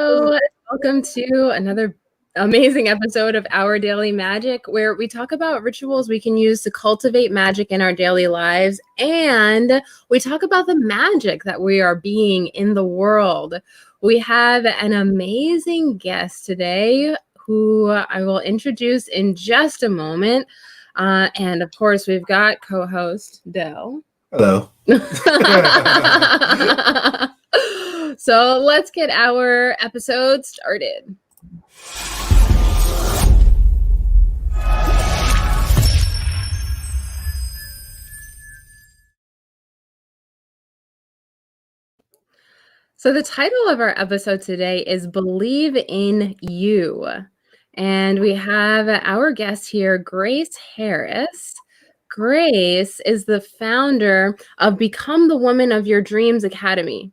Hello, welcome to another amazing episode of Our Daily Magic, where we talk about rituals we can use to cultivate magic in our daily lives, and we talk about the magic that we are being in the world. We have an amazing guest today who I will introduce in just a moment. And of course, we've got co-host Dell. Hello. So let's get our episode started. So the title of our episode today is Believe in You. And we have our guest here, Grace Harris. Grace is the founder of Become the Woman of Your Dreams Academy.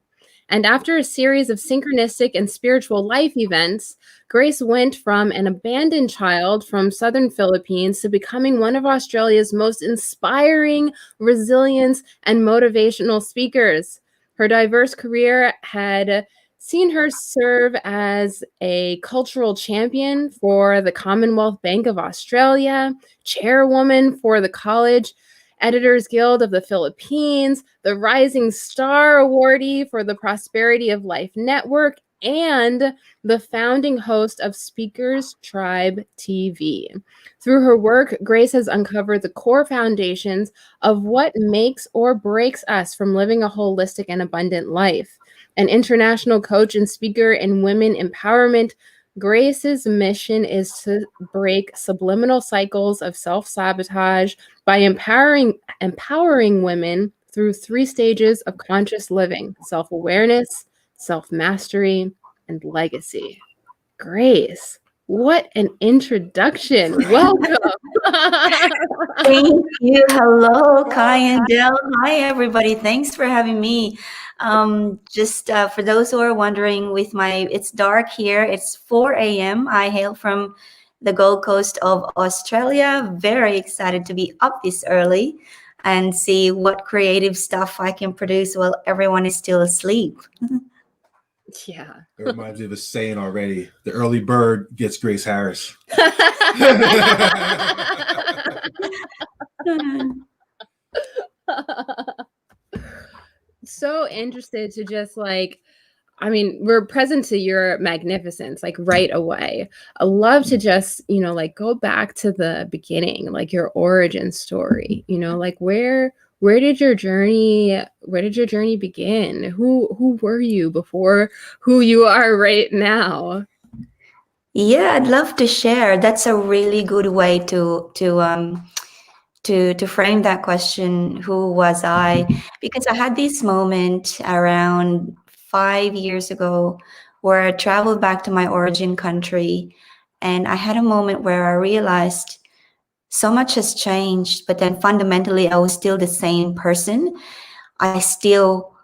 And after a series of synchronistic and spiritual life events, Grace went from an abandoned child from southern Philippines to becoming one of Australia's most inspiring, resilient, and motivational speakers. Her diverse career had seen her serve as a cultural champion for the Commonwealth Bank of Australia, chairwoman for the College Editors Guild of the Philippines, the Rising Star Awardee for the Prosperity of Life Network, and the founding host of Speakers Tribe TV. Through her work, Grace has uncovered the core foundations of what makes or breaks us from living a holistic and abundant life. An international coach and speaker in women empowerment, Grace's mission is to break subliminal cycles of self-sabotage by empowering women through 3 stages of conscious living: self-awareness, self-mastery, and legacy. Grace, what an introduction. Welcome. Thank you. Hello, Kai and Dell. Hi, everybody. Thanks for having me. For those who are wondering, it's dark here. It's 4 a.m. I hail from the Gold Coast of Australia. Very excited to be up this early and see what creative stuff I can produce while everyone is still asleep. Yeah. It reminds me of a saying already. The early bird gets Grace Harris. So interested to just we're present to your magnificence, right away. I love to just, go back to the beginning, your origin story, where did your journey begin? Who were you before who you are right now? Yeah, I'd love to share. That's a really good way to frame that question. Who was I? Because I had this moment around 5 years ago where I traveled back to my origin country, and I had a moment where I realized so much has changed, but then fundamentally I was still the same person. I still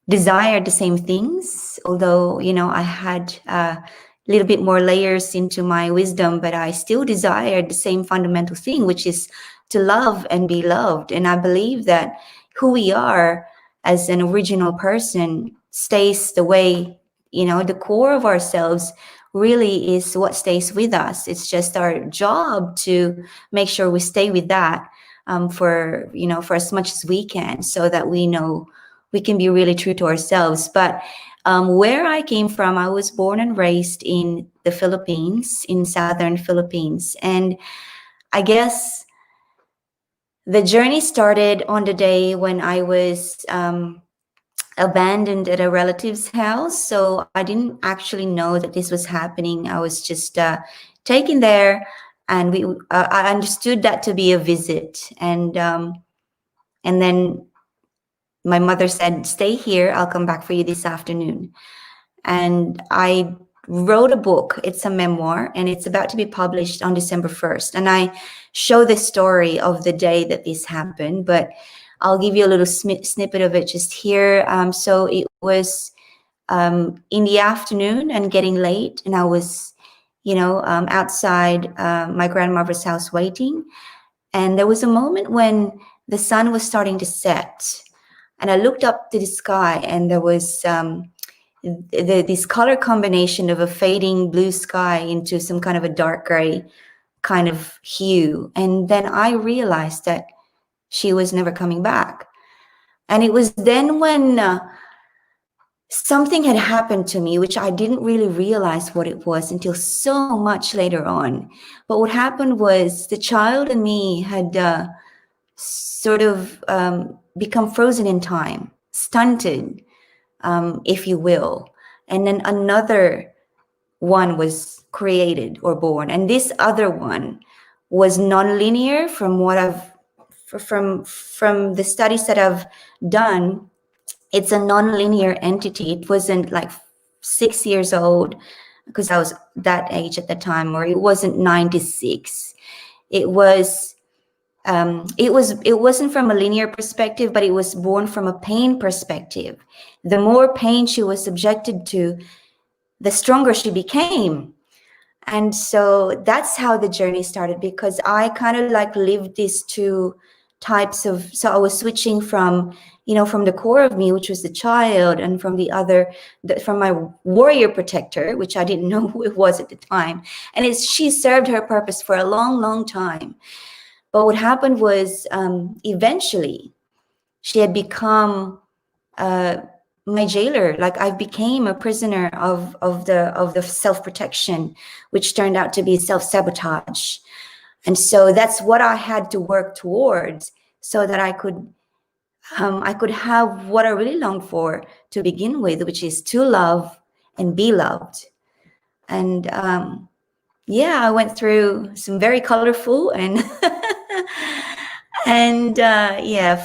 desired the same things, although, I had a little bit more layers into my wisdom, but I still desired the same fundamental thing, which is to love and be loved. And I believe that who we are as an original person stays the way, the core of ourselves really is what stays with us. It's just our job to make sure we stay with that for as much as we can, so that we know we can be really true to ourselves. But where I came from, I was born and raised in the Philippines, in southern Philippines. And I guess the journey started on the day when I was abandoned at a relative's house. So I didn't actually know that this was happening. I was just taken there, and I understood that to be a visit. And then my mother said, "Stay here. I'll come back for you this afternoon." And I wrote a book. It's a memoir, and it's about to be published on December 1st. And I show the story of the day that this happened, but I'll give you a little snippet of it just here. So it was in the afternoon and getting late, and I was, outside my grandmother's house waiting. And there was a moment when the sun was starting to set, and I looked up to the sky, and there was this color combination of a fading blue sky into some kind of a dark gray kind of hue. And then I realized that she was never coming back. And it was then when something had happened to me, which I didn't really realize what it was until so much later on. But what happened was the child in me had sort of become frozen in time, stunted, if you will. And then another one was created or born. And this other one was nonlinear from what from the studies that I've done. It's a nonlinear entity. It wasn't like 6 years old, because I was that age at the time, or it wasn't 96. It wasn't from a linear perspective, but it was born from a pain perspective. The more pain she was subjected to, the stronger she became. And so that's how the journey started, because I kind of like lived these two types of, so I was switching from, from the core of me, which was the child, and from from my warrior protector, which I didn't know who it was at the time. And she served her purpose for a long, long time. But what happened was, eventually she had become my jailer. Like, I became a prisoner of the self-protection, which turned out to be self-sabotage. And so that's what I had to work towards, so that I could have what I really longed for to begin with, which is to love and be loved. And yeah, I went through some very colorful and and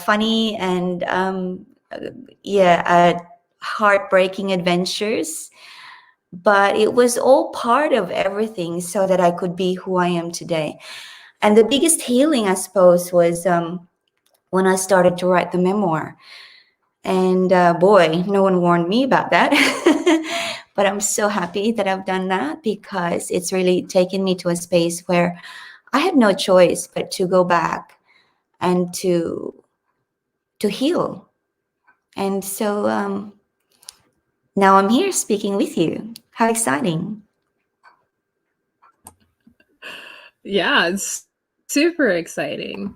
funny and heartbreaking adventures. But it was all part of everything, so that I could be who I am today. And the biggest healing, I suppose, was when I started to write the memoir. And boy, no one warned me about that. But I'm so happy that I've done that, because it's really taken me to a space where I had no choice but to go back and to heal. And so now I'm here speaking with you. How exciting. Yeah, it's super exciting.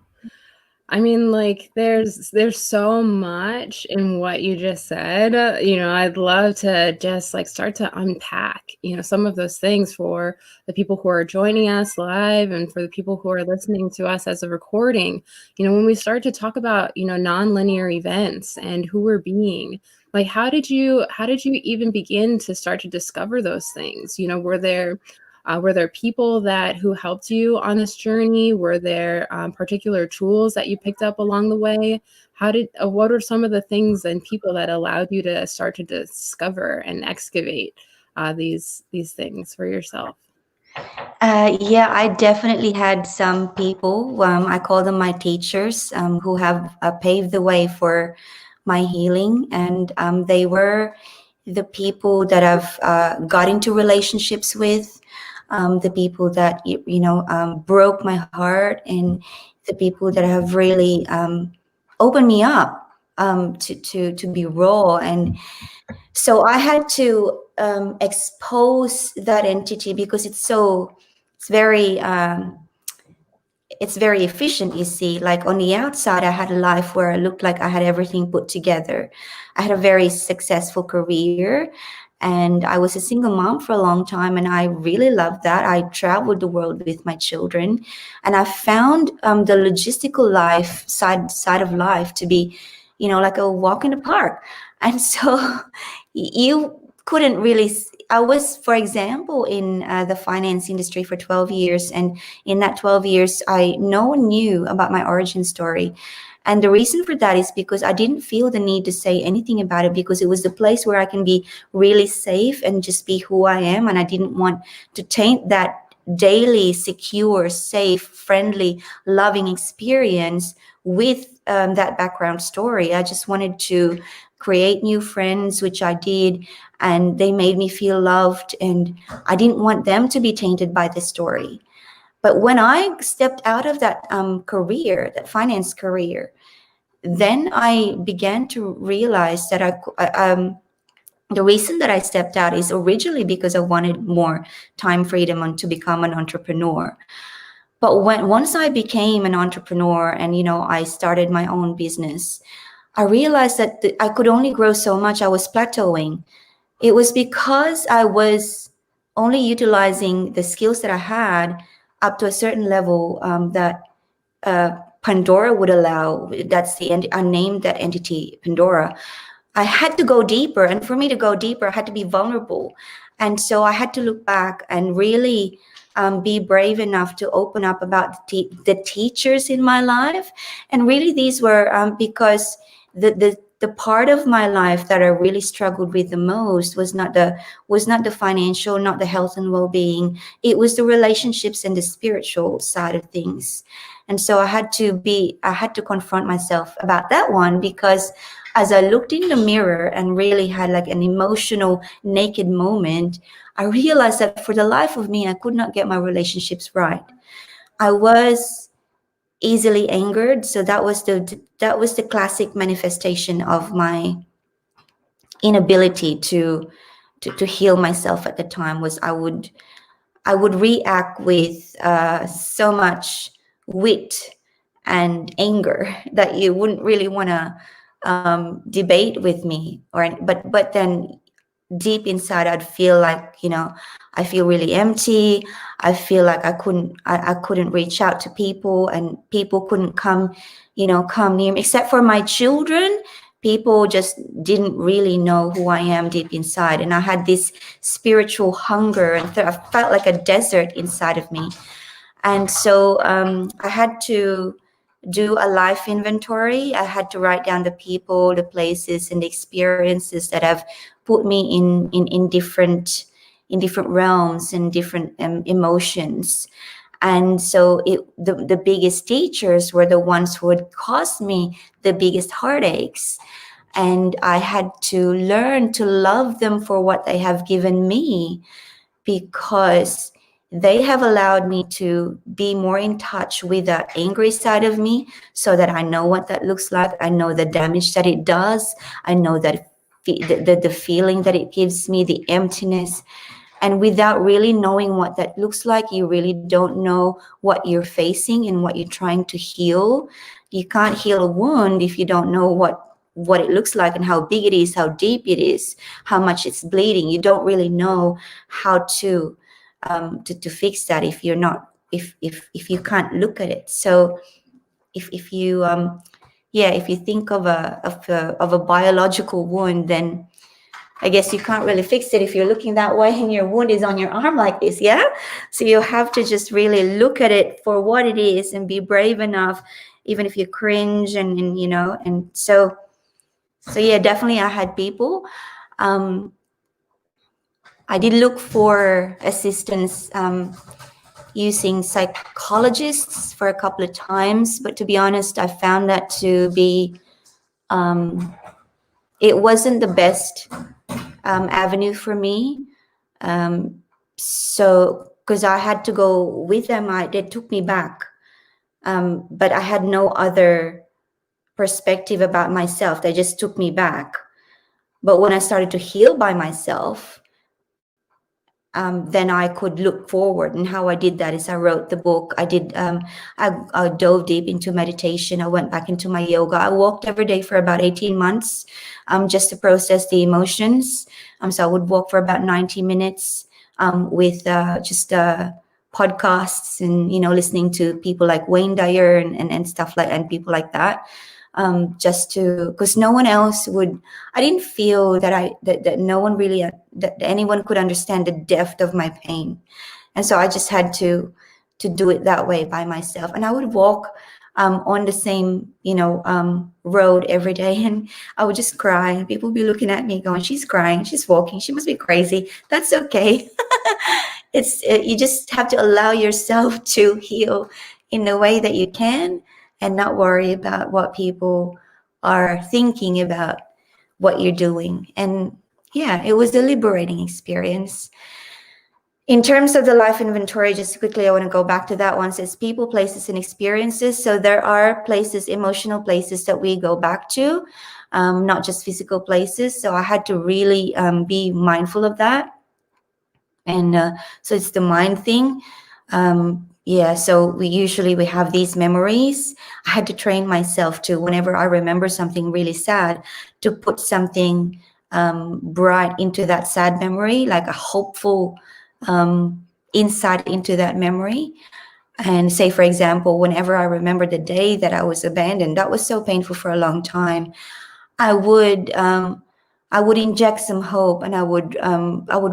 I mean, like, there's so much in what you just said. I'd love to just like start to unpack, some of those things for the people who are joining us live, and for the people who are listening to us as a recording. When we start to talk about, nonlinear events and who we're being, like, how did you even begin to start to discover those things? Were there people who helped you on this journey? Were there particular tools that you picked up along the way? What are some of the things and people that allowed you to start to discover and excavate these things for yourself? Yeah, I definitely had some people, I call them my teachers, who have paved the way for my healing. And they were the people that I've got into relationships with, the people that, broke my heart, and the people that have really opened me up to be raw. And so I had to expose that entity, because it's very efficient. You see, like, on the outside, I had a life where I looked like I had everything put together. I had a very successful career, and I was a single mom for a long time, and I really loved that. I traveled the world with my children, and I found the logistical life side of life to be, like a walk in the park. And so you couldn't really. I was, for example, in the finance industry for 12 years. And in that 12 years, no one knew about my origin story. And the reason for that is because I didn't feel the need to say anything about it, because it was the place where I can be really safe and just be who I am. And I didn't want to taint that daily, secure, safe, friendly, loving experience with that background story. I just wanted to create new friends, which I did, and they made me feel loved, and I didn't want them to be tainted by this story. But when I stepped out of that career, that finance career, then I began to realize that the reason that I stepped out is originally because I wanted more time freedom and to become an entrepreneur. But once I became an entrepreneur and, I started my own business, I realized that I could only grow so much. I was plateauing. It was because I was only utilizing the skills that I had up to a certain level that Pandora would allow. That's I named that entity Pandora. I had to go deeper. And for me to go deeper, I had to be vulnerable. And so I had to look back and really be brave enough to open up about the teachers in my life. And really these were because the part of my life that I really struggled with the most was not the financial, not the health and well-being. It was the relationships and the spiritual side of things. And so I had to confront myself about that one, because as I looked in the mirror and really had like an emotional naked moment, I realized that for the life of me, I could not get my relationships right. I was easily angered. So that was the classic manifestation of my inability to heal myself at the time. Was I would react with so much wit and anger that you wouldn't really want to debate with me, but then deep inside I'd feel like, I feel really empty. I feel like I couldn't reach out to people, and people couldn't come near me, except for my children. People just didn't really know who I am deep inside. And I had this spiritual hunger, and I felt like a desert inside of me. And so I had to do a life inventory. I had to write down the people, the places, and the experiences that have put me in different realms and different emotions. And so the biggest teachers were the ones who would cause me the biggest heartaches. And I had to learn to love them for what they have given me, because they have allowed me to be more in touch with that angry side of me, so that I know what that looks like. I know the damage that it does. I know that the feeling that it gives me, the emptiness. And without really knowing what that looks like, you really don't know what you're facing and what you're trying to heal. You can't heal a wound if you don't know what it looks like and how big it is, how deep it is, how much it's bleeding. You don't really know how to fix that if you're not, if you can't look at it. So if you think of a biological wound, then I guess you can't really fix it if you're looking that way and your wound is on your arm like this. Yeah. So you have to just really look at it for what it is and be brave enough, even if you cringe and so yeah, definitely I had people. I did look for assistance using psychologists for a couple of times, but to be honest, I found that to be it wasn't the best avenue for me. So because I had to go with them, they took me back, but I had no other perspective about myself. They just took me back. But when I started to heal by myself, then I could look forward. And how I did that is I wrote the book. I did. I dove deep into meditation. I went back into my yoga. I walked every day for about 18 months, just to process the emotions. So I would walk for about 90 minutes with just podcasts and listening to people like Wayne Dyer and stuff like, and people like that. Just to, because no one else would, I didn't feel that no one really, that anyone could understand the depth of my pain. And so I just had to do it that way by myself. And I would walk on the same, road every day, and I would just cry, and people would be looking at me going, she's crying, she's walking, she must be crazy. That's okay. You just have to allow yourself to heal in the way that you can, and not worry about what people are thinking about what you're doing. And yeah, it was a liberating experience. In terms of the life inventory, just quickly, I want to go back to that one. Says people, places, and experiences. So there are places, emotional places that we go back to, not just physical places. So I had to really be mindful of that. And so it's the mind thing. Yeah, so we have these memories. I had to train myself to, whenever I remember something really sad, to put something bright into that sad memory, like a hopeful insight into that memory. And say, for example, whenever I remember the day that I was abandoned, that was so painful for a long time, I would inject some hope, and I would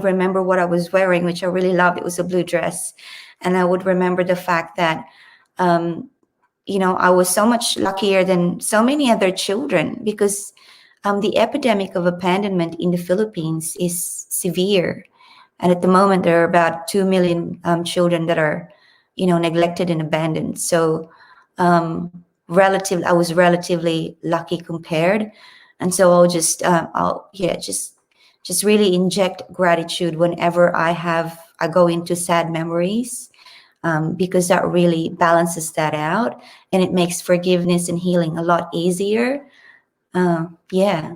remember what I was wearing, which I really loved. It was a blue dress, and I would remember the fact that I was so much luckier than so many other children, because the epidemic of abandonment in the Philippines is severe, and at the moment there are about 2 million children that are neglected and abandoned. So I was relatively lucky compared. And so I'll just really inject gratitude whenever I go into sad memories, because that really balances that out, and it makes forgiveness and healing a lot easier. Yeah.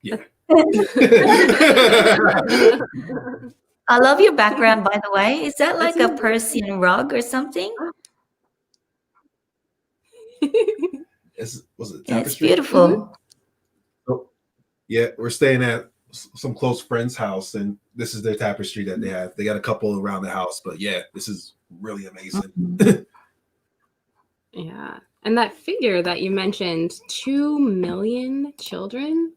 Yeah. I love your background, by the way. Is that like a Persian rug or something? Was it tapestry? It's beautiful. Oh, yeah, we're staying at some close friend's house, and this is their tapestry that they have. They got a couple around the house, but yeah, this is really amazing. Yeah. And that figure that you mentioned, 2 million children,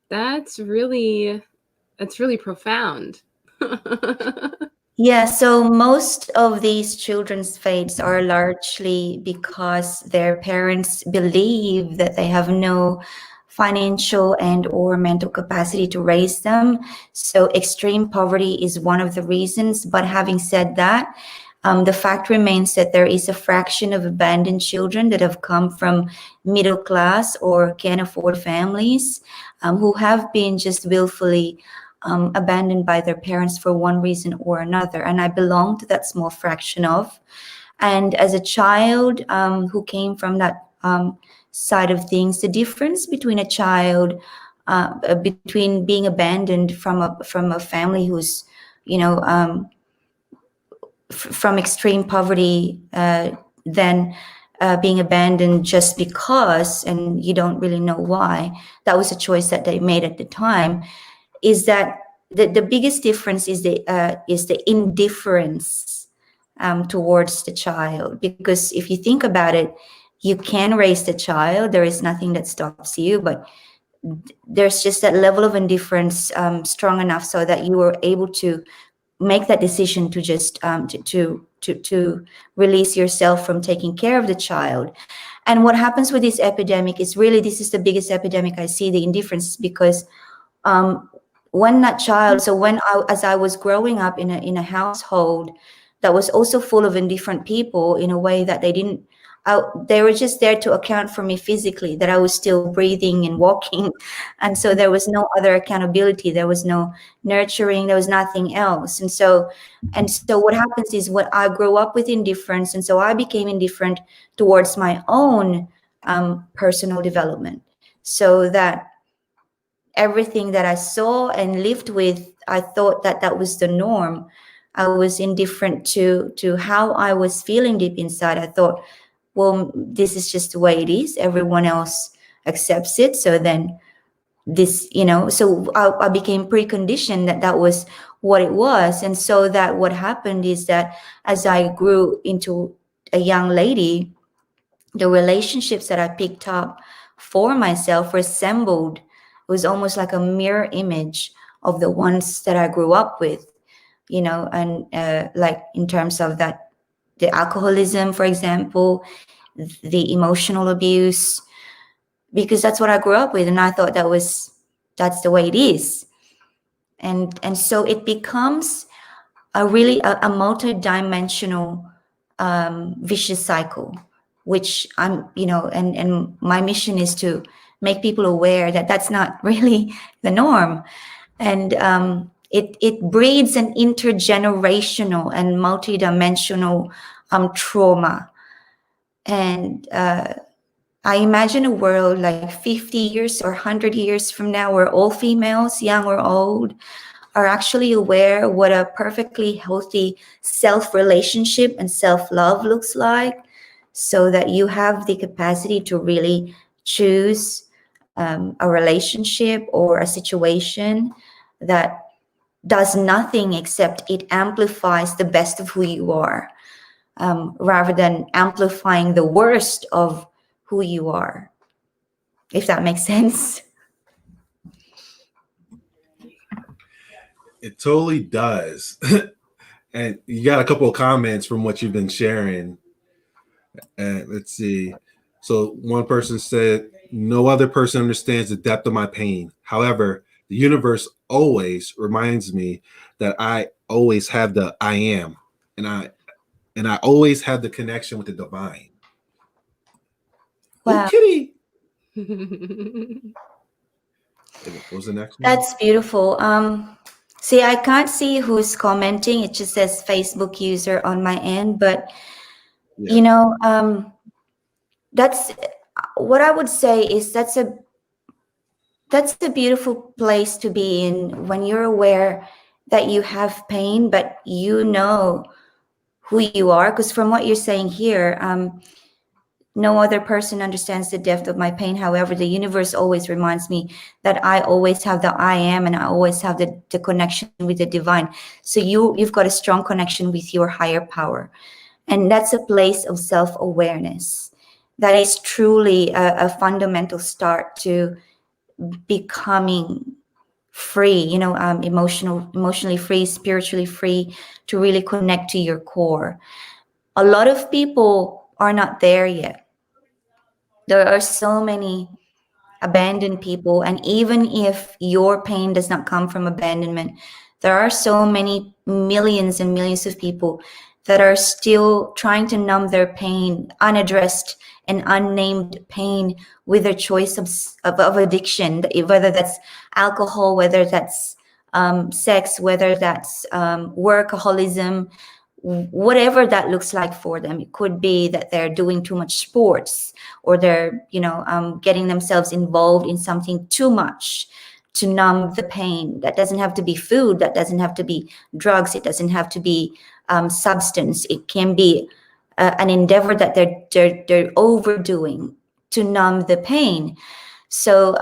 that's really profound. Yeah, so most of these children's fates are largely because their parents believe that they have no financial and or mental capacity to raise them. So extreme poverty is one of the reasons. But having said that, the fact remains that there is a fraction of abandoned children that have come from middle class or can't afford families, who have been just willfully abandoned by their parents for one reason or another. And I belong to that small fraction of. And as a child who came from that side of things, the difference between a child, between being abandoned from a family who's, from extreme poverty, than being abandoned just because, and you don't really know why, that was a choice that they made at the time, is that the biggest difference is the indifference towards the child. Because if you think about it, you can raise the child, there is nothing that stops you, but there's just that level of indifference strong enough so that you were able to make that decision to just to release yourself from taking care of the child. And what happens with this epidemic is really, this is the biggest epidemic I see, the indifference, because when that child, so as I was growing up in a household that was also full of indifferent people, in a way that they were just there to account for me physically, that I was still breathing and walking. And so there was no other accountability, there was no nurturing, there was nothing else. And so what happens is, when I grew up with indifference, and so I became indifferent towards my own personal development, so that everything that I saw and lived with, I thought that was the norm. I was indifferent to how I was feeling deep inside. I thought, well, this is just the way it is. Everyone else accepts it. So then this, so I became preconditioned that was what it was. And so that what happened is that as I grew into a young lady, the relationships that I picked up for myself resembled, it was almost like a mirror image of the ones that I grew up with, and like in terms of that, the alcoholism, for example, the emotional abuse, because that's what I grew up with. And I thought that's the way it is. And so it becomes a really a multi-dimensional vicious cycle, which I'm, and my mission is to make people aware that that's not really the norm. And it breeds an intergenerational and multidimensional trauma. And I imagine a world like 50 years or 100 years from now where all females, young or old, are actually aware what a perfectly healthy self-relationship and self-love looks like, so that you have the capacity to really choose a relationship or a situation that does nothing except it amplifies the best of who you are, rather than amplifying the worst of who you are, if that makes sense. It totally does. And you got a couple of comments from what you've been sharing. And let's see. So one person said, no other person understands the depth of my pain. However, the universe always reminds me that I always have the I am, and I always have the connection with the divine. Wow. Oh, kitty. What was the next one? That's beautiful. See, I can't see who's commenting. It just says Facebook user on my end, but Yeah. That's what I would say is that's a beautiful place to be in, when you're aware that you have pain, but you know who you are. Because from what you're saying here, no other person understands the depth of my pain. However, the universe always reminds me that I always have the I am, and I always have the connection with the divine. So you've got a strong connection with your higher power. And that's a place of self-awareness. That is truly a fundamental start to becoming free, emotionally free, spiritually free, to really connect to your core. A lot of people are not there yet. There are so many abandoned people, and even if your pain does not come from abandonment, there are so many millions and millions of people that are still trying to numb their pain, unaddressed and unnamed pain, with their choice of addiction, whether that's alcohol, whether that's sex, whether that's workaholism, whatever that looks like for them. It could be that they're doing too much sports, or they're getting themselves involved in something too much to numb the pain. That doesn't have to be food, that doesn't have to be drugs, it doesn't have to be substance. It can be an endeavor that they're overdoing to numb the pain. So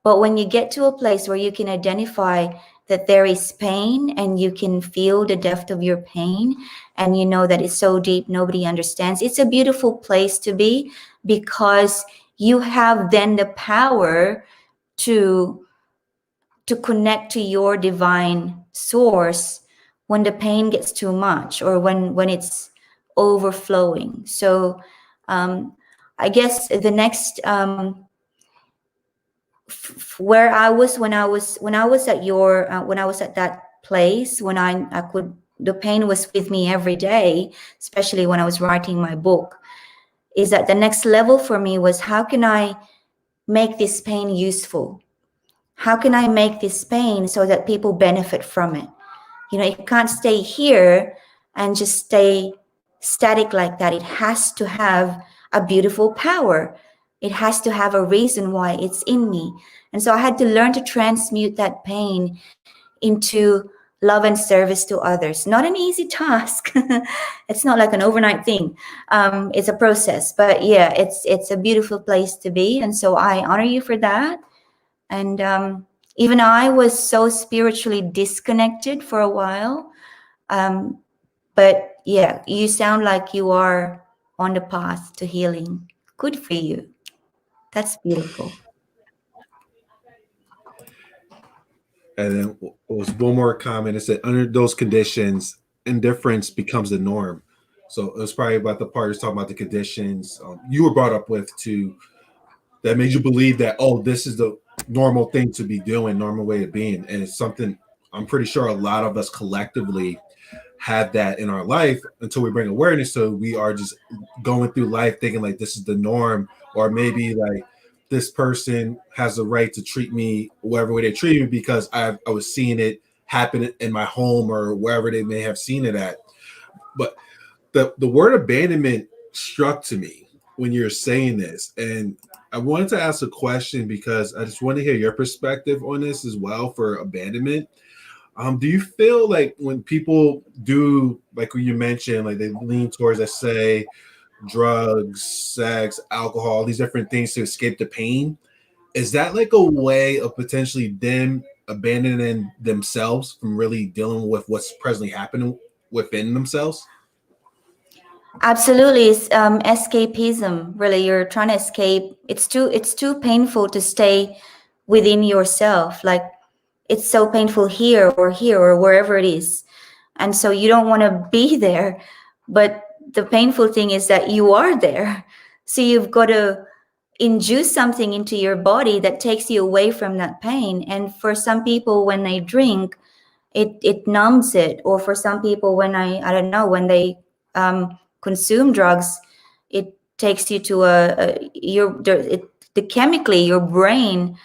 but when you get to a place where you can identify that there is pain, and you can feel the depth of your pain, and you know that it's so deep nobody understands, it's a beautiful place to be, because you have then the power to connect to your divine source when the pain gets too much, or when it's overflowing. So I guess the next where I was when I was at that place, when I could, the pain was with me every day, especially when I was writing my book, is that the next level for me was, how can I make this pain useful? How can I make this pain so that people benefit from it? It can't stay here and just stay static like that. It has to have a beautiful power. It has to have a reason why it's in me. And so I had to learn to transmute that pain into love and service to others. Not an easy task. It's not like an overnight thing. It's a process. But yeah, it's a beautiful place to be. And so I honor you for that. And even I was so spiritually disconnected for a while. But yeah, you sound like you are on the path to healing. Good for you. That's beautiful. And then there was one more comment. It said, under those conditions, indifference becomes the norm. So it was probably about the part you're talking about, the conditions you were brought up with, to that made you believe that, oh, this is the normal thing to be doing, normal way of being. And it's something I'm pretty sure a lot of us collectively have that in our life until we bring awareness. So we are just going through life thinking like this is the norm, or maybe like this person has the right to treat me whatever way they treat me because I was seeing it happen in my home or wherever they may have seen it at. But the word abandonment struck to me when you're saying this, and I wanted to ask a question because I just want to hear your perspective on this as well for abandonment. Do you feel like when people do, like when you mentioned, like they lean towards, let's say, drugs, sex, alcohol, these different things to escape the pain, is that like a way of potentially them abandoning themselves from really dealing with what's presently happening within themselves? Absolutely, it's escapism. Really, you're trying to escape. It's too painful to stay within yourself. Like it's so painful here or wherever it is, and so you don't want to be there. But the painful thing is that you are there. So you've got to induce something into your body that takes you away from that pain. And for some people, when they drink, it numbs it. Or for some people, when I don't know, when they consume drugs, it takes you to the chemically your brain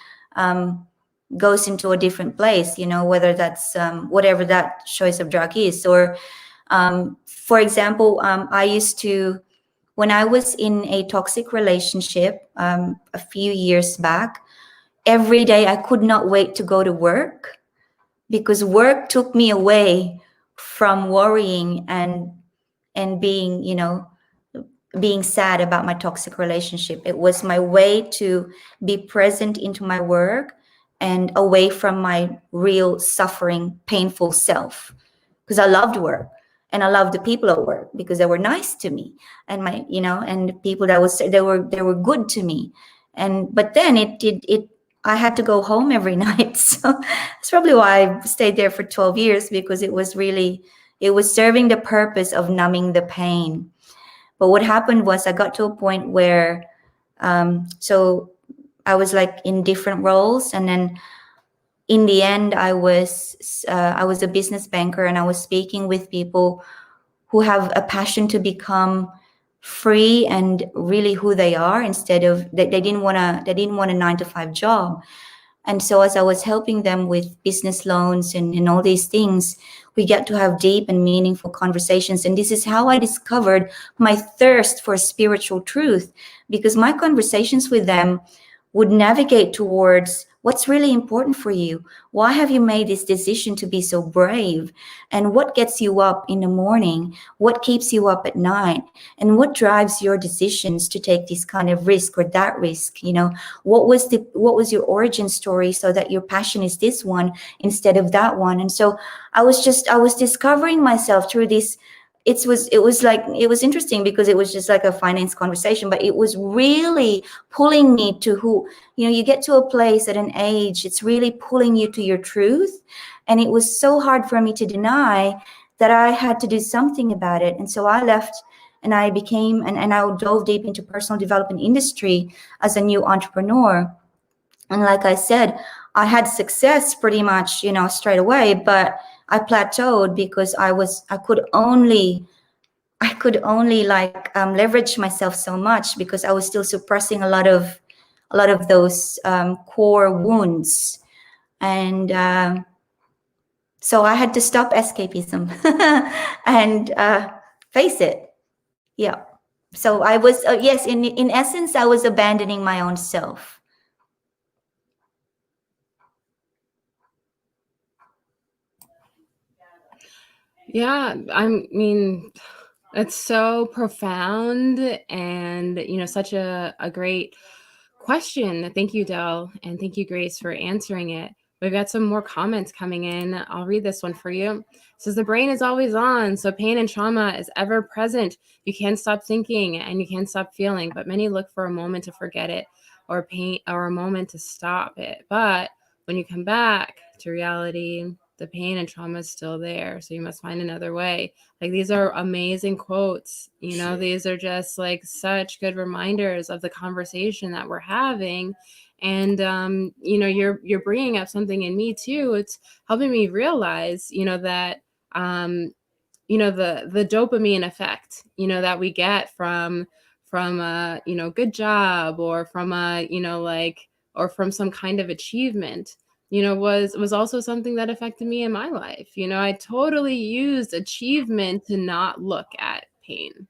goes into a different place, whether that's whatever that choice of drug is. Or for example, I used to, when I was in a toxic relationship a few years back, every day I could not wait to go to work because work took me away from worrying and being, being sad about my toxic relationship. It was my way to be present into my work and away from my real suffering, painful self. Because I loved work and I loved the people at work because they were nice to me, and and the people that was they were good to me. But then it I had to go home every night. So that's probably why I stayed there for 12 years, because it was serving the purpose of numbing the pain. But what happened was I got to a point where, so I was like in different roles, and then in the end, I was a business banker, and I was speaking with people who have a passion to become free and really who they are, instead of they didn't want a 9-to-5 job. And so as I was helping them with business loans and all these things, we get to have deep and meaningful conversations. And this is how I discovered my thirst for spiritual truth, because my conversations with them would navigate towards what's really important for you. Why have you made this decision to be so brave? And what gets you up in the morning? What keeps you up at night? And what drives your decisions to take this kind of risk or that risk? What was your origin story so that your passion is this one instead of that one? And so I was discovering myself through this. It was interesting because it was just like a finance conversation, but it was really pulling me to who, you get to a place at an age, it's really pulling you to your truth. And it was so hard for me to deny that I had to do something about it. And so I left and I became, and I dove deep into personal development industry as a new entrepreneur. And like I said, I had success pretty much, straight away, but I plateaued because I could only like leverage myself so much because I was still suppressing a lot of those core wounds. And so I had to stop escapism and face it. Yeah. So I was, yes, in essence, I was abandoning my own self. Yeah, I mean, it's so profound and, such a great question. Thank you, Dell, and thank you, Grace, for answering it. We've got some more comments coming in. I'll read this one for you. It says, the brain is always on, so pain and trauma is ever present. You can't stop thinking and you can't stop feeling, but many look for a moment to forget it or pain or a moment to stop it. But when you come back to reality, the pain and trauma is still there. So you must find another way. Like, these are amazing quotes. These are just like such good reminders of the conversation that we're having. And, you're bringing up something in me too. It's helping me realize, that the dopamine effect, that we get from a, good job, or from a, or from some kind of achievement, was also something that affected me in my life. I totally used achievement to not look at pain.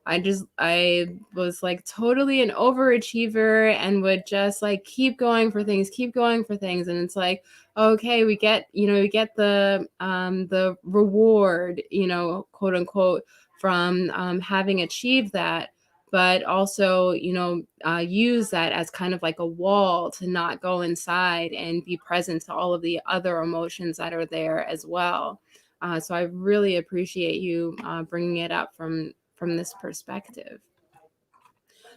I was like totally an overachiever and would just like keep going for things. And it's like, okay, we get the reward, quote unquote, from having achieved that, but also, use that as kind of like a wall to not go inside and be present to all of the other emotions that are there as well. So I really appreciate you bringing it up from this perspective.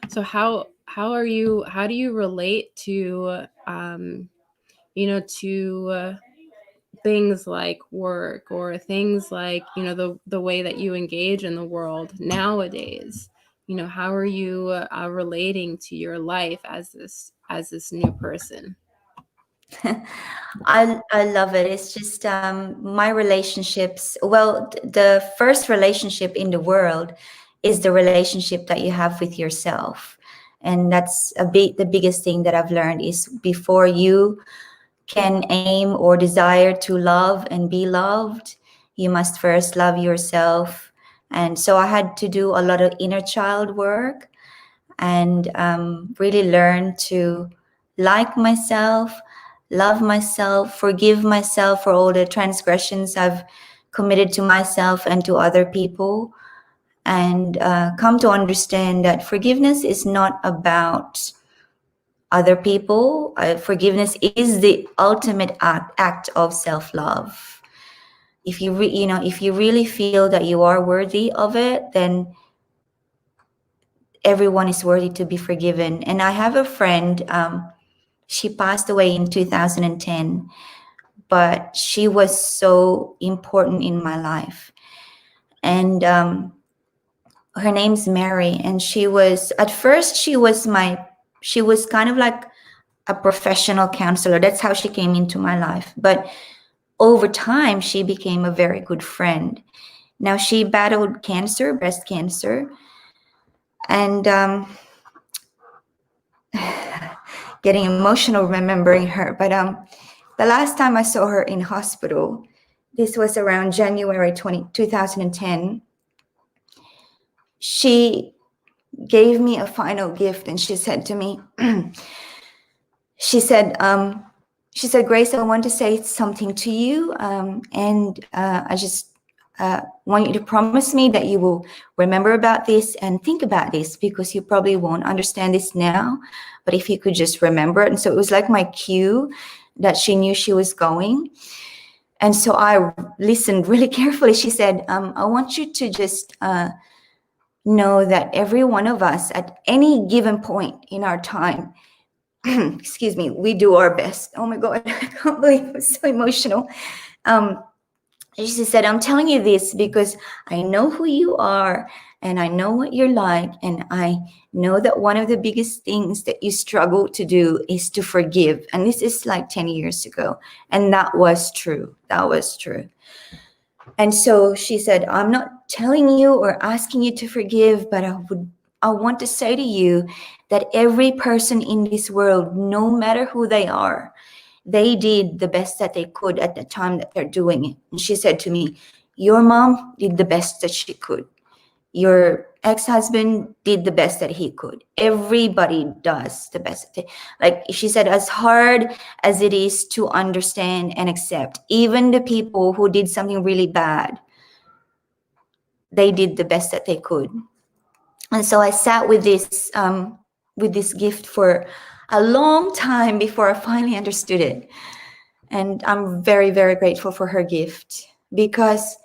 So how do you relate to to things like work, or things like the way that you engage in the world nowadays? How are you relating to your life as this new person? I love it. It's just my relationships. Well, the first relationship in the world is the relationship that you have with yourself, and that's the biggest thing that I've learned is before you can aim or desire to love and be loved, you must first love yourself. And so I had to do a lot of inner child work and really learn to like myself, love myself, forgive myself for all the transgressions I've committed to myself and to other people, and come to understand that forgiveness is not about other people. Forgiveness is the ultimate act of self-love. If you if you really feel that you are worthy of it, then everyone is worthy to be forgiven. And I have a friend, she passed away in 2010, but she was so important in my life. And her name's Mary, and she was kind of like a professional counselor. That's how she came into my life. But over time, she became a very good friend. Now, she battled cancer, breast cancer, and getting emotional remembering her. But the last time I saw her in hospital, this was around January 2010, she gave me a final gift, and she said to me, she said, Grace, I want to say something to you, and I just want you to promise me that you will remember about this and think about this, because you probably won't understand this now, but if you could just remember it. And so it was like my cue that she knew she was going. And so I listened really carefully. She said, I want you to just know that every one of us at any given point in our time, excuse me, we do our best. Oh my God, I can't believe it was so emotional. She said, I'm telling you this because I know who you are and I know what you're like. And I know that one of the biggest things that you struggle to do is to forgive. And this is like 10 years ago. And that was true. That was true. And so she said, I'm not telling you or asking you to forgive, but I want to say to you that every person in this world, no matter who they are, they did the best that they could at the time that they're doing it. And she said to me, your mom did the best that she could. Your ex-husband did the best that he could. Everybody does the best. Like she said, as hard as it is to understand and accept, even the people who did something really bad, they did the best that they could. And so I sat with this gift for a long time before I finally understood it. And I'm very, very grateful for her gift because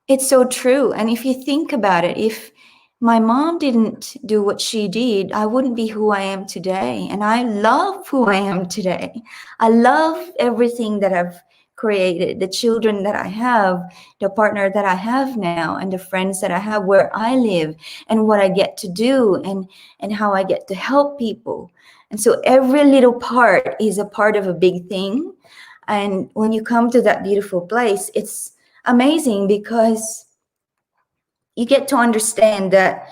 it's so true. And if you think about it, if my mom didn't do what she did, I wouldn't be who I am today. And I love who I am today. I love everything that I've created, the children that I have, the partner that I have now, and the friends that I have where I live, and what I get to do, and how I get to help people. And so every little part is a part of a big thing. And when you come to that beautiful place, amazing because you get to understand that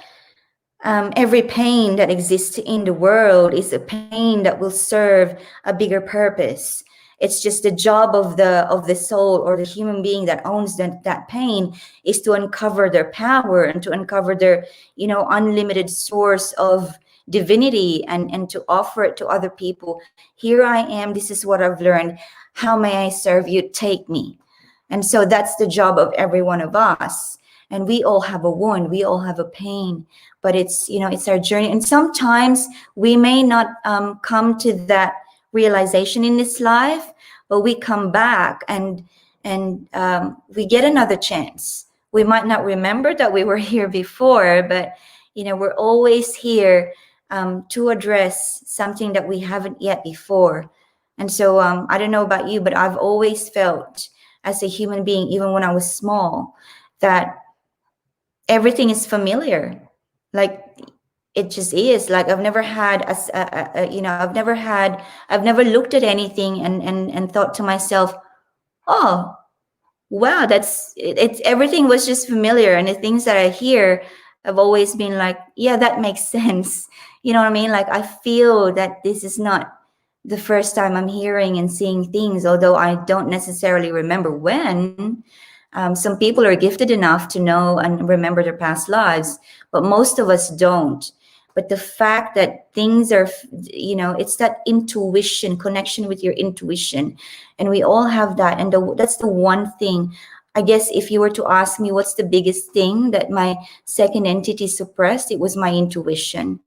every pain that exists in the world is a pain that will serve a bigger purpose. It's just the job of the soul or the human being that owns that pain is to uncover their power and to uncover their, unlimited source of divinity and to offer it to other people. Here I am. This is what I've learned. How may I serve you? Take me. And so that's the job of every one of us. And we all have a wound. We all have a pain. But it's, it's our journey. And sometimes we may not come to that realization in this life, but we come back and we get another chance. We might not remember that we were here before, but we're always here to address something that we haven't yet before. And so I don't know about you, but I've always felt as a human being, even when I was small, that everything is familiar. Like it just is. Like I've never had I've never looked at anything and thought to myself, oh wow, it's everything was just familiar. And the things that I hear have always been like, yeah, that makes sense. You know what I mean? Like I feel that this is not the first time I'm hearing and seeing things, although I don't necessarily remember when. Some people are gifted enough to know and remember their past lives, but most of us don't. But the fact that things are, it's that intuition, connection with your intuition. And we all have that. And that's the one thing, I guess, if you were to ask me what's the biggest thing that my second entity suppressed, it was my intuition.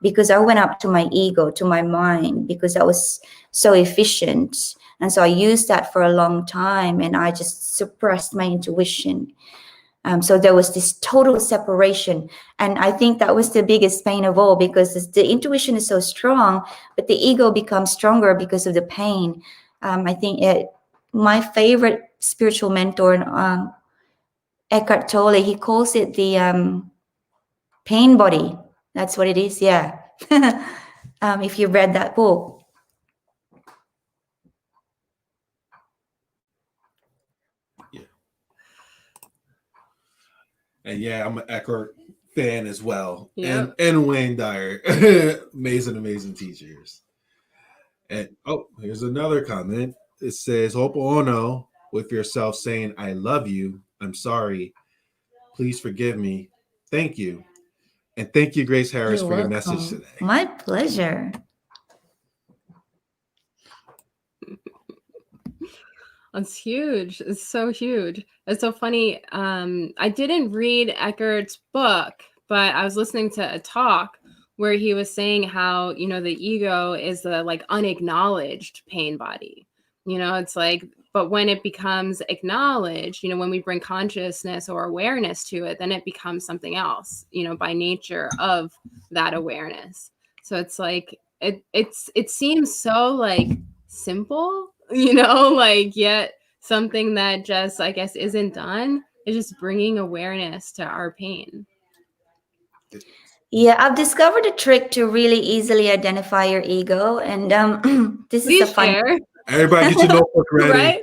Because I went up to my ego, to my mind, because I was so efficient. And so I used that for a long time and I just suppressed my intuition. So there was this total separation. And I think that was the biggest pain of all, because the intuition is so strong, but the ego becomes stronger because of the pain. I think my favorite spiritual mentor, Eckhart Tolle, he calls it the pain body. That's what it is, yeah. If you read that book. And yeah, I'm an Eckhart fan as well. Yep. And Wayne Dyer. amazing teachers. And here's another comment. It says, Ho'oponopono with yourself saying, I love you. I'm sorry. Please forgive me. Thank you. And thank you, Grace Harris, You're for welcome. your message today. My pleasure. It's huge. It's so huge. It's so funny. I didn't read Eckhart's book, but I was listening to a talk where he was saying how, the ego is the like unacknowledged pain body. It's like, but when it becomes acknowledged, when we bring consciousness or awareness to it, then it becomes something else, by nature of that awareness. So it's like, it seems so like simple, like yet something that just, I guess, isn't done is just bringing awareness to our pain. Yeah, I've discovered a trick to really easily identify your ego, and this Please is a fun. share. Everybody get your notebook ready. Right?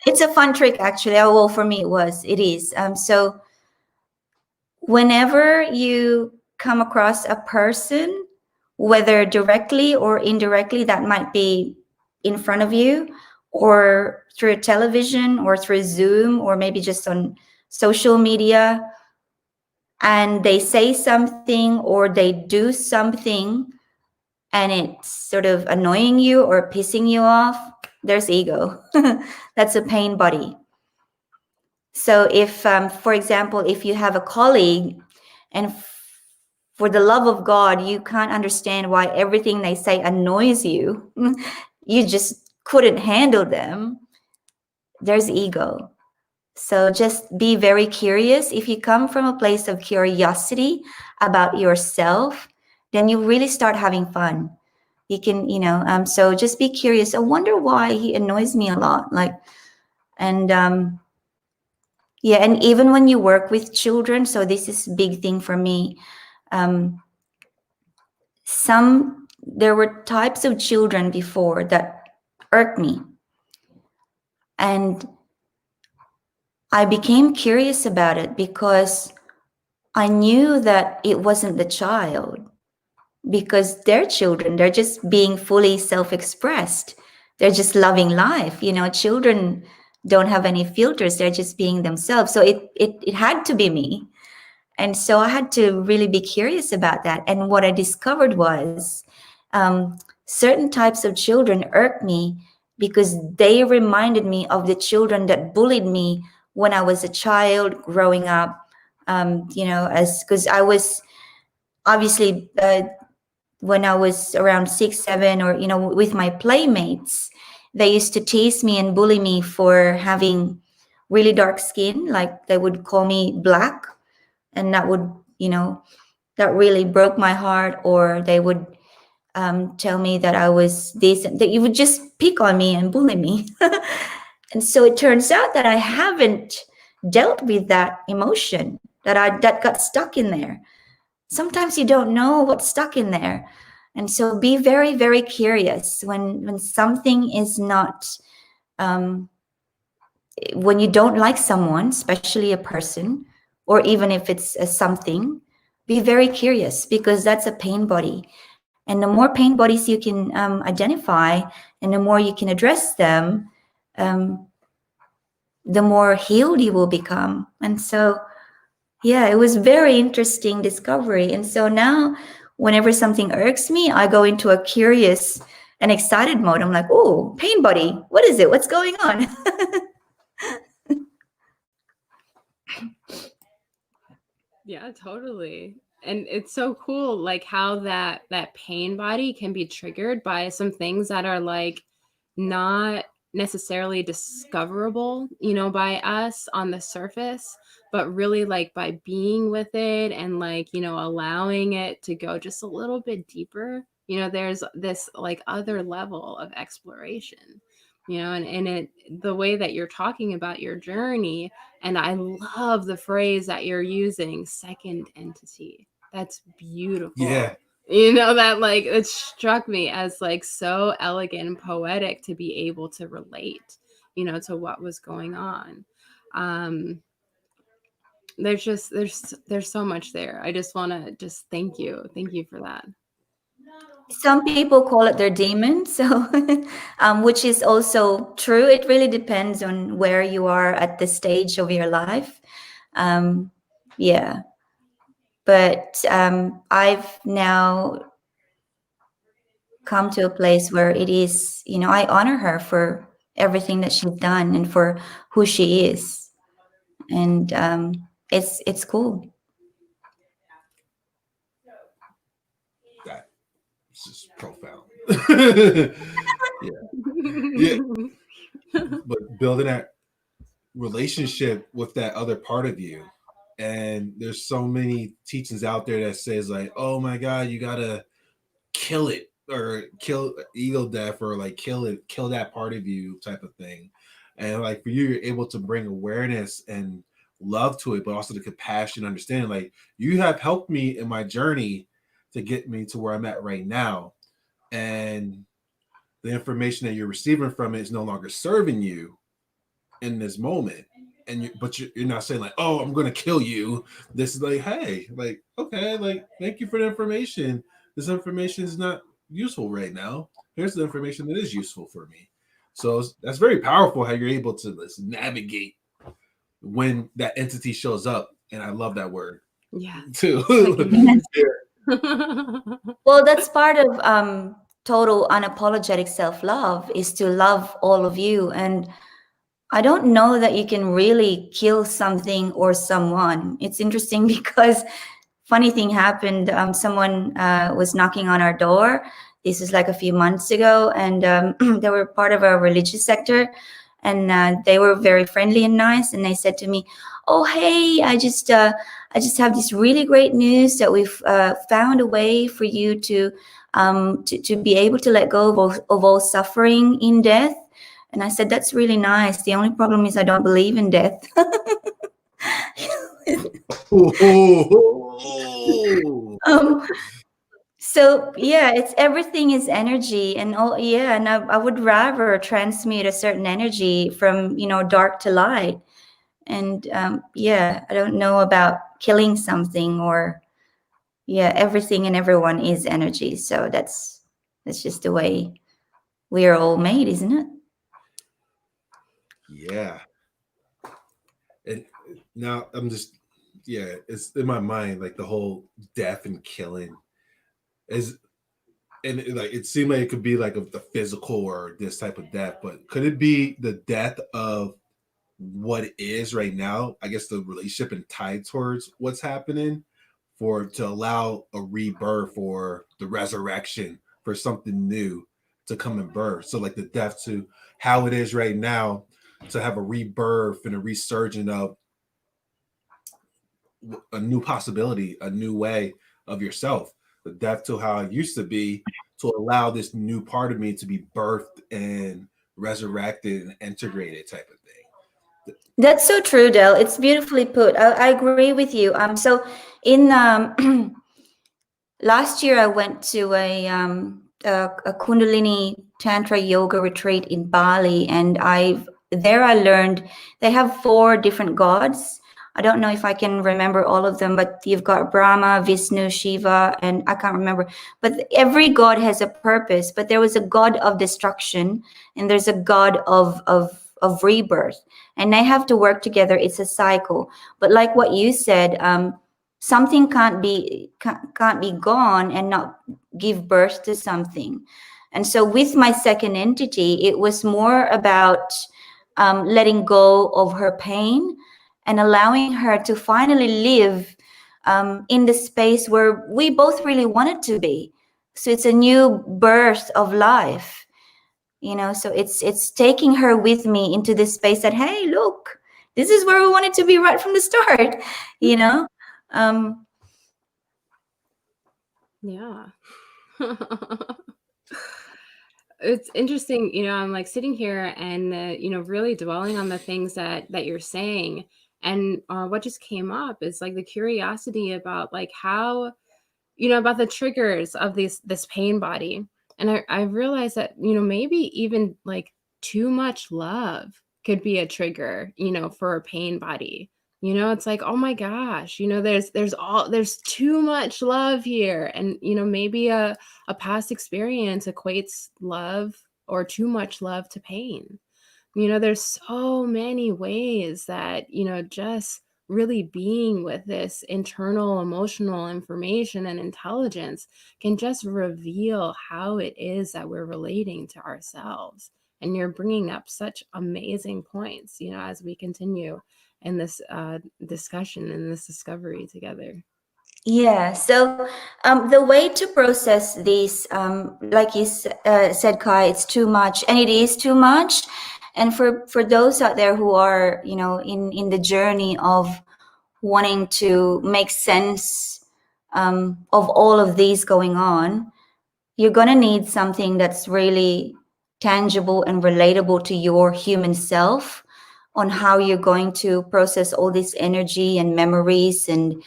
It's a fun trick, actually. Well, for me, it is. So whenever you come across a person, whether directly or indirectly, that might be in front of you or through a television or through Zoom or maybe just on social media, and they say something or they do something and it's sort of annoying you or pissing you off, there's ego. That's a pain body. So if, for example, if you have a colleague and for the love of God, you can't understand why everything they say annoys you, you just couldn't handle them, there's ego. So just be very curious. If you come from a place of curiosity about yourself, then you really start having fun. You can, so just be curious. I wonder why he annoys me a lot. Yeah, and even when you work with children, so this is a big thing for me. There were types of children before that irked me. And I became curious about it because I knew that it wasn't the child, because they're children. They're just being fully self-expressed. They're just loving life. Children don't have any filters. They're just being themselves. So it had to be me. And so I had to really be curious about that. And what I discovered was certain types of children irked me because they reminded me of the children that bullied me when I was a child growing up. Because I was obviously when I was around 6, 7, or with my playmates, they used to tease me and bully me for having really dark skin. Like they would call me black, and that would that really broke my heart. Or they would tell me that I was this, that you would just pick on me and bully me. And so it turns out that I haven't dealt with that emotion, that got stuck in there. Sometimes you don't know what's stuck in there. And so be very, very curious when something is not, when you don't like someone, especially a person, or even if it's a something, be very curious, because that's a pain body. And the more pain bodies you can identify, and the more you can address them, the more healed you will become. And so, yeah, it was very interesting discovery. And so now, whenever something irks me, I go into a curious and excited mode. I'm like, oh, pain body, what is it? What's going on? Yeah, totally. And it's so cool, like how that pain body can be triggered by some things that are like not necessarily discoverable, by us on the surface, but really like by being with it and like, allowing it to go just a little bit deeper, there's this like other level of exploration, and the way that you're talking about your journey. And I love the phrase that you're using, second entity. That's beautiful. Yeah. That like it struck me as like so elegant and poetic to be able to relate, to what was going on. There's so much there. I just want to just thank you for that. Some people call it their demon, so which is also true. It really depends on where you are at the stage of your life. Yeah, but I've now come to a place where it is, I honor her for everything that she's done and for who she is, and it's cool. That's just profound. Yeah. But building that relationship with that other part of you. And there's so many teachings out there that says like, oh my God, you gotta kill it, or kill ego death, or like kill that part of you type of thing. And like for you, you're able to bring awareness and love to it, but also the compassion, understanding. Like you have helped me in my journey to get me to where I'm at right now. And the information that you're receiving from it is no longer serving you in this moment. And you're not saying like, oh, I'm gonna kill you. This is like, hey, like, okay, like, thank you for the information. This information is not useful right now. Here's the information that is useful for me. So that's very powerful how you're able to navigate when that entity shows up. And I love that word. Yeah. Too. Well, that's part of total unapologetic self-love, is to love all of you. And I don't know that you can really kill something or someone. It's interesting because funny thing happened. Someone was knocking on our door. This was like a few months ago, and they were part of our religious sector, and they were very friendly and nice. And they said to me, "Oh, hey, I just have this really great news that we've found a way for you to be able to let go of all suffering in death." And I said, "That's really nice. The only problem is I don't believe in death." So yeah, it's everything is energy, and all. Yeah, and I would rather transmute a certain energy from dark to light. And yeah, I don't know about killing something, or yeah, everything and everyone is energy. So that's just the way we are all made, isn't it? Yeah. And now I'm just, yeah, it's in my mind, like the whole death and killing is, and like it seemed like it could be like of the physical or this type of death, but could it be the death of what it is right now? I guess the relationship and tied towards what's happening for to allow a rebirth or the resurrection for something new to come and birth. So like the death to how it is right now, to have a rebirth and a resurgence of a new possibility, a new way of yourself, the death to how I used to be, to allow this new part of me to be birthed and resurrected and integrated type of thing. That's so true, Dell. It's beautifully put. I agree with you. So in last year, I went to a Kundalini Tantra yoga retreat in Bali, and I learned they have 4 different gods. I don't know if I can remember all of them, but you've got Brahma, Vishnu, Shiva, and I can't remember. But every god has a purpose. But there was a god of destruction, and there's a god of rebirth, and they have to work together. It's a cycle. But like what you said, something can't be gone and not give birth to something. And so with my second entity, it was more about letting go of her pain and allowing her to finally live in the space where we both really wanted to be. So it's a new birth of life, so it's taking her with me into this space that, hey, look, this is where we wanted to be right from the start. Yeah. It's interesting, I'm like sitting here and, really dwelling on the things that you're saying. And what just came up is like the curiosity about like how, about the triggers of this pain body. And I realized that, maybe even like too much love could be a trigger, for a pain body. It's like, oh my gosh, there's too much love here. And, maybe a past experience equates love or too much love to pain. There's so many ways that, just really being with this internal emotional information and intelligence can just reveal how it is that we're relating to ourselves. And you're bringing up such amazing points, as we continue in this discussion and this discovery together. Yeah. So the way to process these, like you said, Kai, it's too much, and it is too much. And for those out there who are, in the journey of wanting to make sense of all of these going on, you're going to need something that's really tangible and relatable to your human self, on how you're going to process all this energy and memories and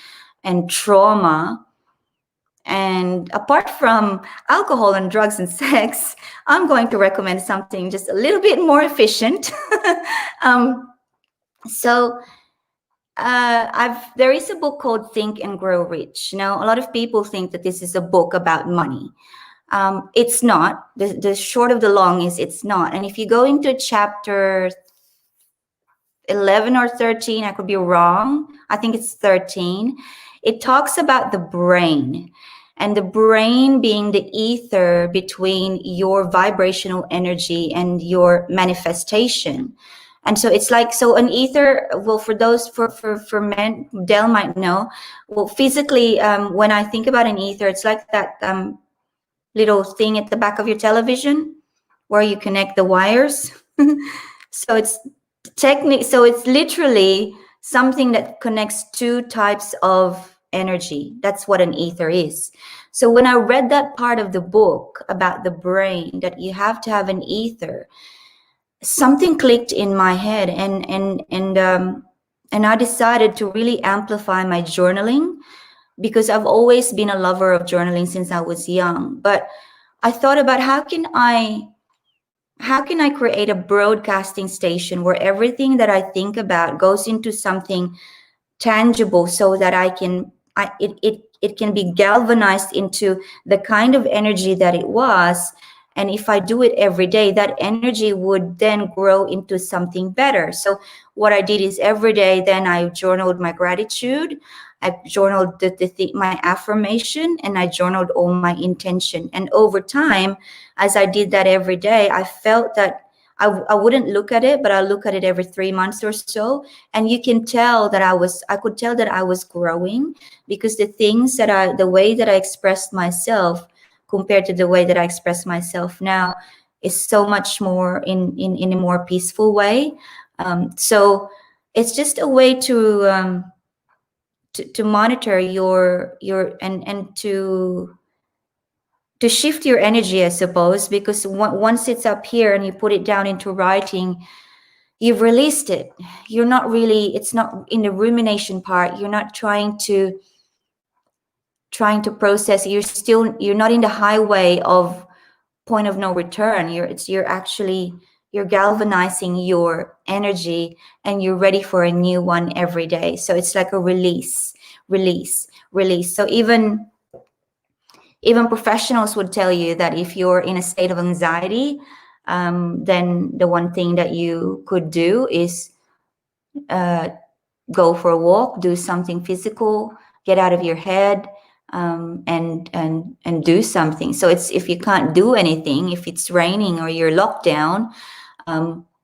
trauma. And apart from alcohol and drugs and sex, I'm going to recommend something just a little bit more efficient. So there is a book called Think and Grow Rich. Now, a lot of people think that this is a book about money. It's not. The short of the long is it's not. And if you go into chapter 11 or 13, I could be wrong, I think it's 13, it talks about the brain, and the brain being the ether between your vibrational energy and your manifestation. And so it's like, so an ether, well, for those, for men, Dell might know, well, physically, when I think about an ether, it's like that little thing at the back of your television where you connect the wires. So it's literally something that connects 2 types of energy. That's what an ether is. So when I read that part of the book about the brain, that you have to have an ether, something clicked in my head, and I decided to really amplify my journaling because I've always been a lover of journaling since I was young. But I thought about how can I create a broadcasting station where everything that I think about goes into something tangible, so that it can be galvanized into the kind of energy that it was. And if I do it every day, that energy would then grow into something better. So what I did is every day, then I journaled my gratitude, I journaled my affirmation, and I journaled all my intention. And over time, as I did that every day, I felt that I wouldn't look at it, but I look at it every 3 months or so. And you can tell that I could tell that I was growing, because the way that I expressed myself compared to the way that I express myself now is so much more in a more peaceful way. So it's just a way to monitor your and to shift your energy, I suppose, because once it's up here and you put it down into writing, you've released it. It's not in the rumination part. You're not trying to process. You're not in the highway of point of no return. You're galvanizing your energy, and you're ready for a new one every day. So it's like a release. So even professionals would tell you that if you're in a state of anxiety, then the one thing that you could do is go for a walk, do something physical, get out of your head, and do something. So it's, if you can't do anything, if it's raining or you're locked down,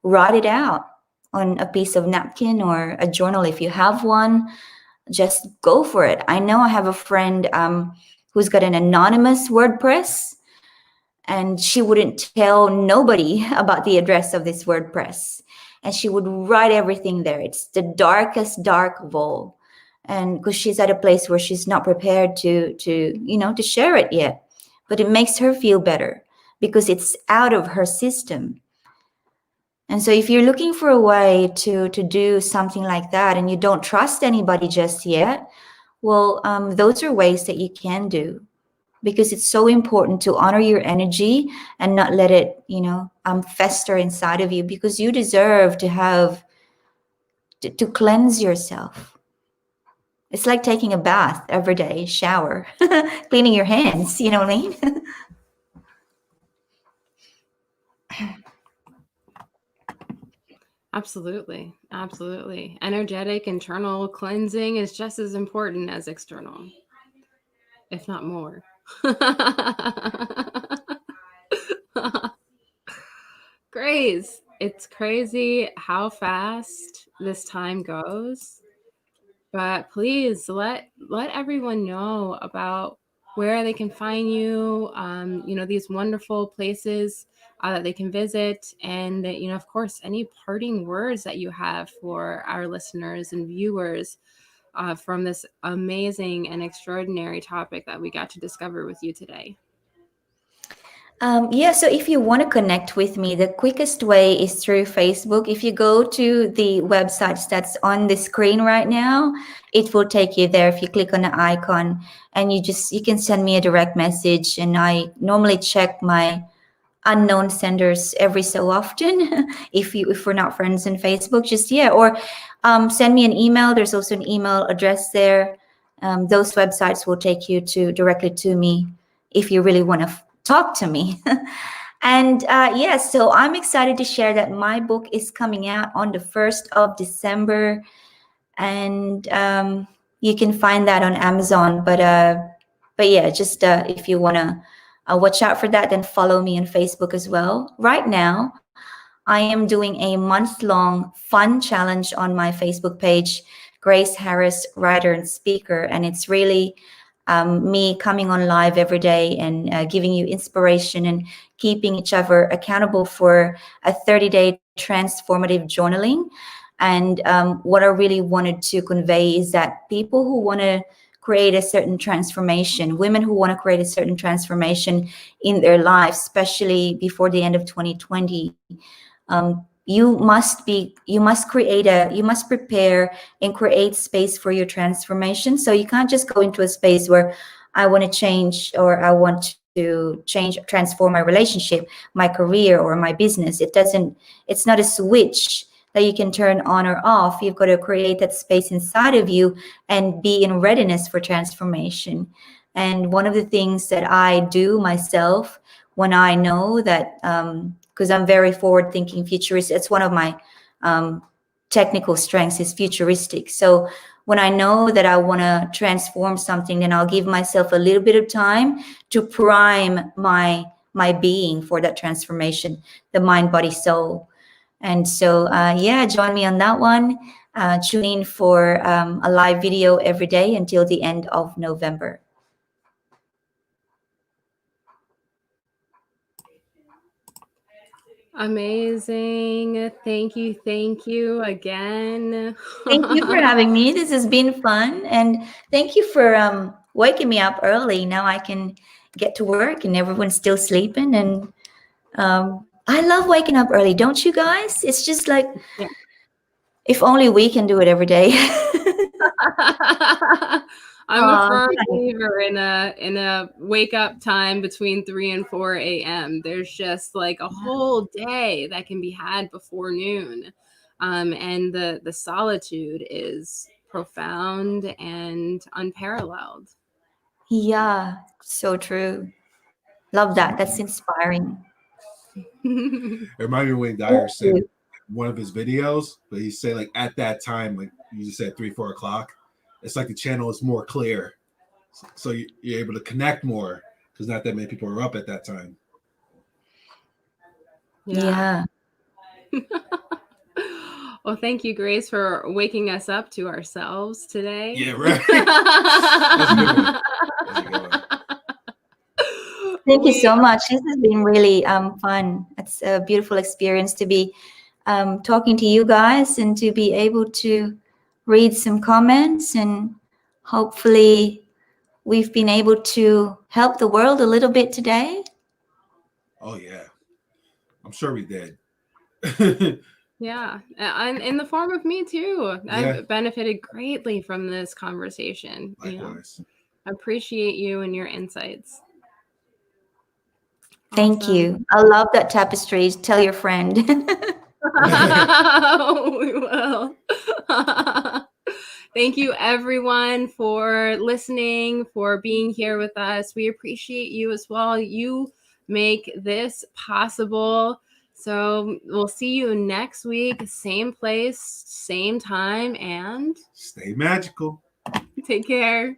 write it out on a piece of napkin or a journal if you have one. Just go for it. I know I have a friend who's got an anonymous WordPress, and she wouldn't tell nobody about the address of this WordPress, and she would write everything there. It's the darkest dark vault, and because she's at a place where she's not prepared to share it yet, but it makes her feel better because it's out of her system. And so if you're looking for a way to do something like that, and you don't trust anybody just yet, well, those are ways that you can do, because it's so important to honor your energy and not let it, fester inside of you, because you deserve to have to cleanse yourself. It's like taking a bath every day, shower, cleaning your hands, you know what I mean? Absolutely. Energetic internal cleansing is just as important as external, if not more. Grace, it's crazy how fast this time goes, but please let everyone know about where they can find you, these wonderful places that they can visit, and of course, any parting words that you have for our listeners and viewers from this amazing and extraordinary topic that we got to discover with you today. So if you want to connect with me, the quickest way is through Facebook. If you go to the websites that's on the screen right now, it will take you there. If you click on the icon, and you can send me a direct message, and I normally check my unknown senders every so often. if we're not friends on Facebook, or send me an email. There's also an email address there. Those websites will take you directly to me if you really want to talk to me. And so I'm excited to share that my book is coming out on the 1st of December, and you can find that on Amazon. But if you want to watch out for that, then follow me on Facebook as well. Right now, I am doing a month-long fun challenge on my Facebook page, Grace Harris, writer and speaker, and it's really me coming on live every day and giving you inspiration and keeping each other accountable for a 30-day transformative journaling. And what I really wanted to convey is that people who want to create a certain transformation, women who want to create a certain transformation in their lives, especially before the end of 2020, you must prepare and create space for your transformation. So you can't just go into a space where I want to change, or I want to transform my relationship, my career, or my business. It's not a switch that you can turn on or off. You've got to create that space inside of you and be in readiness for transformation. And one of the things that I do myself when I know that, because I'm very forward thinking, futuristic, it's one of my technical strengths is futuristic. So when I know that I want to transform something, then I'll give myself a little bit of time to prime my being for that transformation, the mind, body, soul. And so, join me on that one. Tune in for a live video every day until the end of November. Amazing. Thank you again. Thank you for having me. This has been fun. And thank you for waking me up early. Now I can get to work and everyone's still sleeping. And I love waking up early. Don't you guys? It's just like, Yeah. if only we can do it every day. I'm a firm believer in a wake up time between 3 and 4 a.m. There's just like a whole day that can be had before noon. And the solitude is profound and unparalleled. Yeah, so true. Love that. That's inspiring. It reminded me when Dyer said one of his videos, but he said like at that time, like you just said 3-4 o'clock, it's like the channel is more clear, so you're able to connect more because not that many people are up at that time. Yeah. Well, thank you, Grace, for waking us up to ourselves today. Yeah, right. That's a good one. That's a good one. Thank you so much. This has been really fun. It's a beautiful experience to be talking to you guys and to be able to read some comments, and hopefully we've been able to help the world a little bit today. Oh yeah, I'm sure we did. Yeah, and in the form of me too. Yeah. I've benefited greatly from this conversation. Likewise. I appreciate you and your insights. Thank you. I love that tapestry. Tell your friend. We will. Thank you, everyone, for listening, for being here with us. We appreciate you as well. You make this possible. So we'll see you next week, same place, same time, and stay magical. Take care.